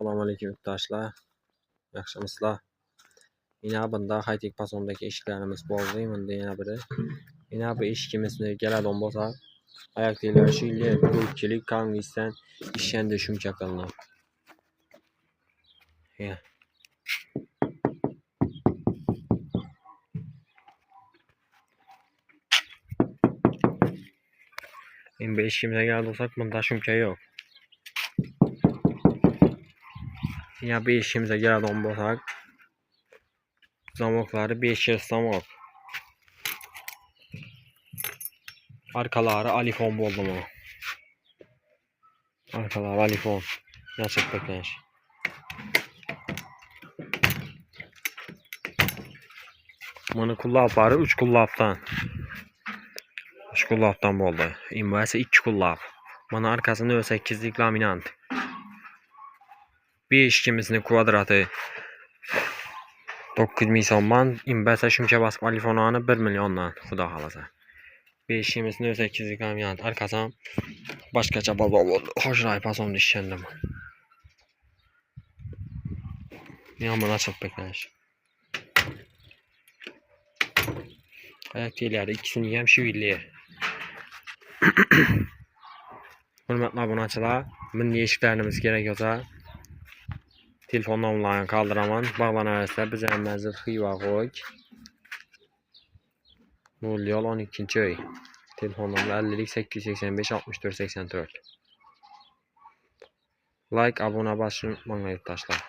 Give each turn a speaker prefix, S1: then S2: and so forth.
S1: Assalamualaikum yurtdoshlar. Yaxshimisizlar? Yana bunda high-tech pasondagi eshiklarimiz bo'ldi. Bunda yana biri. Yana bu eshikimizni galadan bo'lsa, oyoq tiylar shunga ko'pchilik kangisdan ishanda shuncha qilinadi. Ya. Endi eshikimizga kelib olsak, bunda shuncha yo'q. Yana bu eshikimizga galadan bo'lsak, zamoklari 5 yil zamok. Arkalari alifon bo'ldimi? Arkalari alifon. Nasib beklash. Mana kullaplari 3 kullapdan. 3 kullapdan bo'ldi. Inversi 2 kullap. Mana arkasini 8lik laminant. Bir eshikimizning kvadrati 9 ming so'mdan, inversa shuncha basib alifonani 1 milliondan, xudo xolasa. Bir eshikimizning 8lik laminant, arkasi ham boshqacha bobo bo'ldi. Hojray pasonda ishlandim. Yomon açib beklash. Oyoq tiylari ikkisini ham shivilli. Hurmatli obunachilar, bunday eshiklarimiz kerak bo'lsa, telefon nomlarini qoldiraman. Bog'lanasizlar, biz ham mazir Xiva qo'y. 0-12-uy. Telefon nomeri 50 885 64 84. Like, abuna bosishni unutmanglar yurtdoshlar.